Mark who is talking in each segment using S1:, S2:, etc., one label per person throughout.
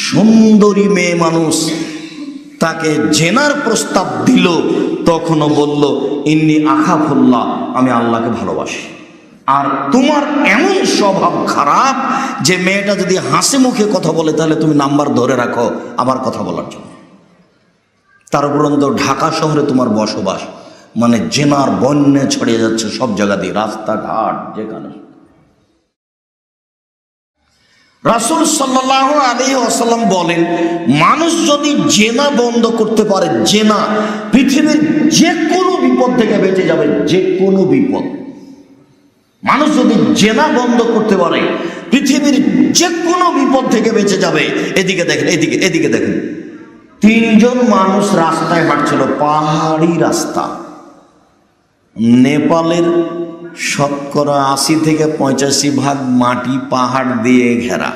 S1: সুন্দরী মেয়ে মানুষ তাকে জেনার প্রস্তাব দিল, তখনও বলল ইন্নি আখাফুল্লাহ, আমি আল্লাহকে ভালোবাসি। আর তোমার এমন স্বভাব খারাপ যে মেয়েটা যদি হাসি মুখে কথা বলে তাহলে তুমি নাম্বার ধরে রাখো আমার কথা বলার জন্য। তার উপরন্ত ঢাকা শহরে তোমার বসবাস, মানে জেনার বন্যে ছড়িয়ে যাচ্ছে সব জায়গা দিয়ে, রাস্তাঘাট যেখানে। রাসূল সাল্লাল্লাহু আলাইহি ওয়াসাল্লাম বলেন, মানুষ যদি জেনা বন্ধ করতে পারে, জেনা, পৃথিবীর যে কোনো বিপদ থেকে বেঁচে যাবে, যে কোনো বিপদ। মানুষ যদি জেনা বন্ধ করতে পারে, পৃথিবীর যে কোনো বিপদ থেকে বেঁচে যাবে। এদিকে দেখেন, এদিকে দেখেন, 3 জন মানুষ রাস্তায় হাঁটছিল, পাহাড়ি রাস্তা। নেপালের শতকরা 80 থেকে 85% মাটি পাহাড় দিয়ে ঘেরা।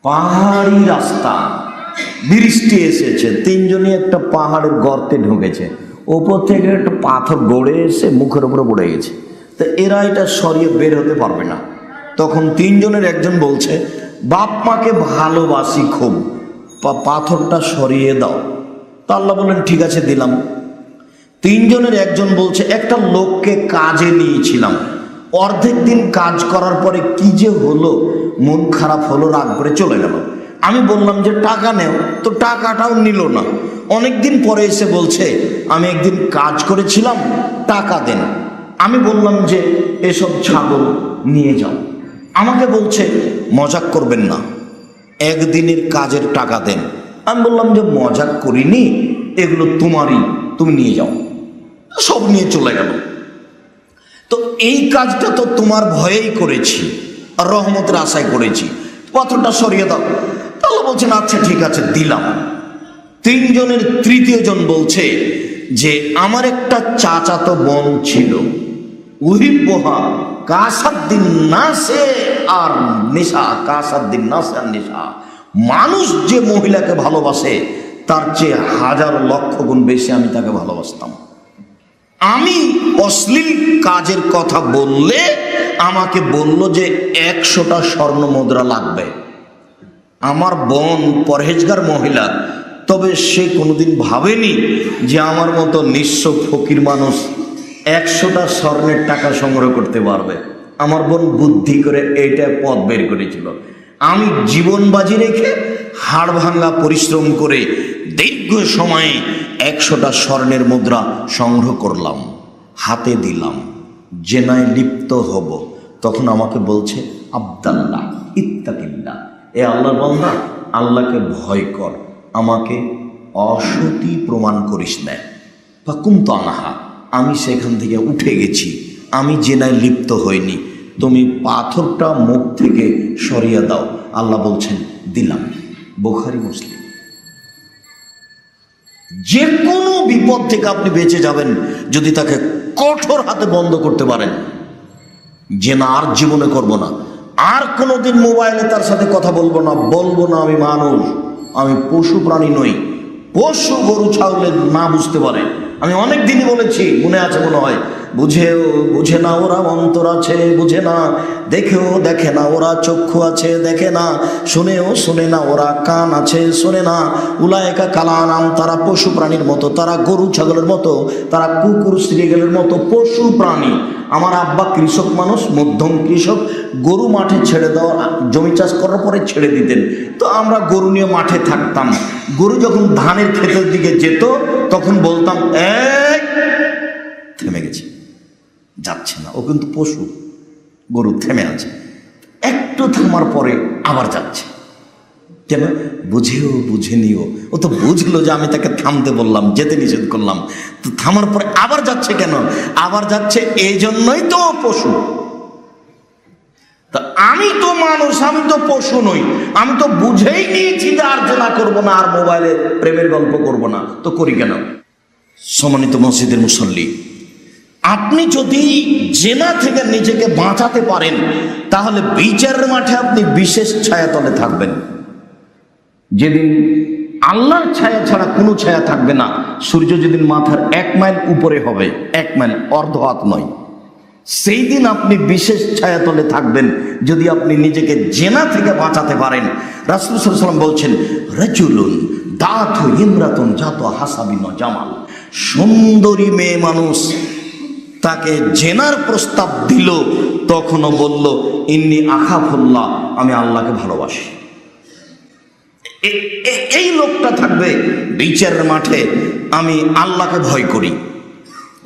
S1: পাহাড়ি রাস্তা, বৃষ্টি এসেছে, 3 জনই একটা পাহাড়ের গর্তে ঢুকেছে, ওপর থেকে একটা পাথর গড়ে এসে মুখের উপরে পড়ে গেছে। তো এরা এটা সরিয়ে বের হতে পারবে না। তখন 3 জনের একজন বলছে, বাপ মাকে ভালোবাসি খুব, পাথরটা সরিয়ে দাও। তা আল্লাহ বললেন ঠিক আছে দিলাম। 3 জনের একজন বলছে, একটা লোককে কাজে নিয়েছিলাম, অর্ধেক দিন কাজ করার পরে কি যে হলো, মন খারাপ হলো, রাগ করে চলে গেল। আমি বললাম যে টাকা নেও, তো টাকাটাও নিল না। অনেকদিন পরে এসে বলছে আমি একদিন কাজ করেছিলাম, টাকা দেন। আমি বললাম যে এসব ছাগল নিয়ে যাও। আমাকে বলছে মজাক করবেন না, একদিনের কাজের টাকা দেন। আমি বললাম যে মজাক করিনি, এগুলো তোমারই, তুমি নিয়ে যাও। সব নিয়ে চলে গেল। তো এই কাজটা তো তোমার ভয়েই করেছি আর রহমতের আশায় করেছি, পাথরটা সরিয়ে দাও। তাহলে বলছেন আচ্ছা ঠিক আছে দিলাম। 3 জনের তৃতীয় জন বলছে যে আমার একটা চাচাতো বোন ছিল, উহিব্বুহা কাসাদ্দিন নাসে আর নিসা, কাসাদ্দিন নাসে আর নিসা। মানুষ যে মহিলাকে ভালোবাসে তার চেয়ে 1000 লক্ষ গুণ বেশি আমি তাকে ভালোবাসতাম। আমি অশ্লীল কাজের কথা বললে আমাকে বলল যে 100টা স্বর্ণ মুদ্রা লাগবে। আমার বোন পরহেজগার মহিলা, তবে সে কোনোদিন ভাবেনি যে আমার মতো নিঃস্ব ফকির মানুষ 100টা স্বর্ণের টাকা সংগ্রহ করতে পারবে। আমার বোন বুদ্ধি করে এইটা পথ বের করেছিল। আমি জীবন বাজি রেখে হাড় ভাঙা পরিশ্রম করে দীর্ঘ সময়ে 100টা স্বর্ণের মুদ্রা সংগ্রহ করলাম, হাতে দিলাম, জেনায় লিপ্ত হব। তখন আমাকে বলছে আব্দাল্লাহ ইত্তাকিল্লাহ, এ আল্লাহর বান্দা আল্লাহকে ভয় কর, আমাকে অসতী প্রমাণ করিস না। ফাকুমতু আনহা, আমি সেখান থেকে উঠে গেছি, আমি জেনায় লিপ্ত হইনি, তুমি পাথরটা মুখ থেকে সরিয়ে দাও। আল্লাহ বলছেন দিলাম। বুখারী মুসলিম। যে কোনো বিপদ থেকে আপনি বেঁচে যাবেন যদি তাকে কঠোর হাতে বন্ধ করতে পারেন। যে না আর জীবনে করব না, আর কোনোদিন মোবাইলে তার সাথে কথা বলবো না, আমি মানুষ, আমি পশু প্রাণী নই। পশু গরু ছাগলের না বুঝতে পারে, আমি অনেক দিনই বলেছি, মনে আছে মনে হয়, বুঝে না ওরা অন্তর আছে, বুঝে না, দেখেও দেখে না ওরা চক্ষু আছে, দেখে না, শোনে না ওরা কান আছে, শোনে না। উলায়েকা কালানাম, তারা পশু প্রাণীর মতো, তারা গরু ছাগলের মতো, তারা কুকুর শ্রীগেলের মতো পশু প্রাণী। আমার আব্বা কৃষক মানুষ, মধ্যম কৃষক, গরু মাঠে ছেড়ে দেওয়া, জমি চাষ করার পরে ছেড়ে দিতেন, তো আমরা গরু নিয়ে মাঠে থাকতাম। গরু যখন ধানের ক্ষেতের দিকে যেত তখন বলতাম এই থেমে গেছে, যাচ্ছে না, ও কিন্তু পশু, গরু থেমে আছে। একটু থামার পরে আবার যাচ্ছে, কেন? বুঝেনিও, ও তো বুঝলো যে আমি তাকে থামতে বললাম, যেতে নিষেধ করলাম, তো থামার পরে আবার যাচ্ছে কেন? আবার যাচ্ছে এই জন্যই তো পশু। তা আমি তো মানুষ, আমি তো পশু নই, আমি তো বুঝেই নিয়েছি যে আর জেনা করবো না, আর মোবাইলে প্রেমের গল্প করব না, তো করি কেন? সম্মানিত মসজিদের মুসল্লি, আপনি যদি জেনা থেকে নিজেকে বাঁচাতে পারেন তাহলে বিচারের মাঠে আপনি বিশেষ ছায়াতলে থাকবেন। যেদিন আল্লাহর ছায়া ছাড়া কোনো ছায়া থাকবে না, সূর্য যেদিন মাথার 1 মাইল উপরে হবে, 1 মাইল, অর্ধ হাত নয়, সেই দিন আপনি বিশেষ ছায়াতলে থাকবেন যদি আপনি নিজেকে জেনা থেকে বাঁচাতে পারেন। রাসূল সাল্লাল্লাহু আলাইহি ওয়াসাল্লাম বলছেন, রাজুলুন দাতু ইমরাতুন জাতু হাসাবিন জামাল, সুন্দরী মেয়ে মানুষ তাকে জেনার প্রস্তাব দিল, তখনও বলল ইন্নী আখাফুল্লাহ, আমি আল্লাহকে ভালোবাসি। এই লোকটা থাকবে বিচারের মাঠে, আমি আল্লাহকে ভয় করি।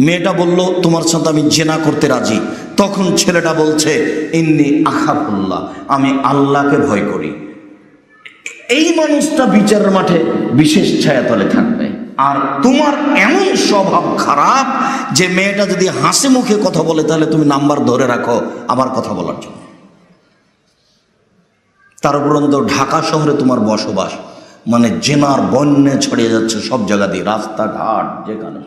S1: মেয়েটা বলল তোমার সাথে আমি জেনা করতে রাজি, তখন ছেলেটা বলছে ইন্নী আখাফুল্লাহ, আমি আল্লাহকে ভয় করি। এই মানুষটা বিচারের মাঠে বিশেষ ছায়াতলে থাকবে। আর তোমার এমন স্বভাব খারাপ যে মেয়েটা যদি হাসি মুখে কথা বলে তাহলে তুমি নাম্বার ধরে রাখো আবার কথা বলার জন্য। তার উপরন্ত ঢাকা শহরে তোমার বসবাস, মানে জেনার বন্যে ছড়িয়ে যাচ্ছে সব জায়গা দিয়ে, রাস্তাঘাট যেখানে।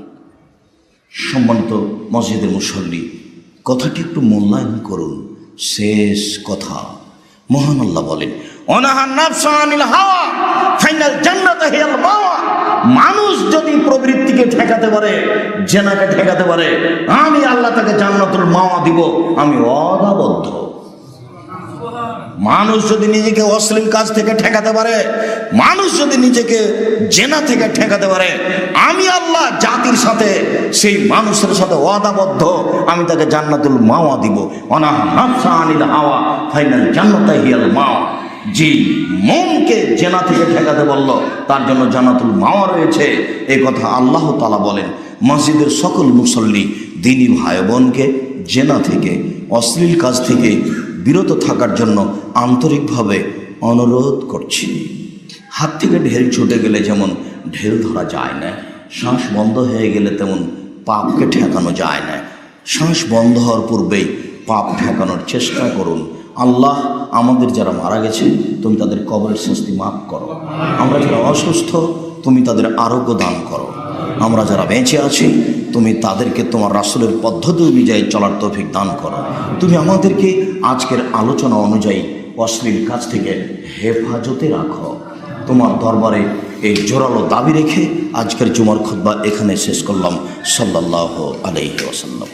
S1: সম্মানিত মসজিদের মুসল্লি, কথাটি একটু মূল্যায়ন করুন। শেষ কথা, মহান আল্লাহ বলেন, অনাহান নাফসা আনিল হাওয়া ফাইনাল জান্নাত হিয়াল মাওয়া। মানুষ যদি প্রবৃত্তিকে ঠেকাতে পারে, জেনাকে ঠেকাতে পারে, আমি আল্লাহ তাকে জান্নাতুল মাওয়া দিব, আমি ওয়াদাবদ্ধ। মানুষ যদি নিজেকে অশ্লীল কাজ থেকে ঠেকাতে পারে, মানুষ যদি নিজেকে জেনা থেকে ঠেকাতে পারে, আমি আল্লাহ জাতির সাথে, সেই মানুষের সাথে ওয়াদাবদ্ধ, আমি তাকে জান্নাতুল মাওয়া দিব। অনাহা নাফসা আনিল হাওয়া ফাইনাল জান্নাত হিয়াল মাওয়া। জি, মনকে জেনা থেকে ঠেকাতে বলল, তার জন্য জান্নাতুল মাওয়া রয়েছে। এই কথা আল্লাহ তাআলা বলেন। মসজিদের সকল মুসল্লি দ্বীনি ভাই বোনকে জেনা থেকে, অশ্লীল কাজ থেকে বিরত থাকার জন্য আন্তরিকভাবে অনুরোধ করছি। হাত থেকে ঢেল ছুটে গেলে যেমন ঢেল ধরা যায় না, শ্বাস বন্ধ হয়ে গেলে তেমন পাপকে ঠেকানো যায় না। শ্বাস বন্ধ হওয়ার পূর্বেই পাপ ঠেকানোর চেষ্টা করুন। আল্লাহ আমাদের যারা মারা গেছে তুমি তাদের কবরের শাস্তি মাফ করো। আমরা যারা অসুস্থ তুমি তাদের আরোগ্য দান করো। আমরা যারা বেঁচে আছি তুমি তাদেরকে তোমার রাসূলের পদ্ধতি অনুযায়ী চলার তৌফিক দান করো। তুমি আমাদেরকে আজকের আলোচনা অনুযায়ী অশ্লীল কাজ থেকে হেফাজতে রাখো। তোমার দরবারে এই জোরালো দাবি রেখে আজকের জুমার খুতবা এখানে শেষ করলাম। সাল্লাল্লাহু আলাইহি ওয়াসাল্লাম।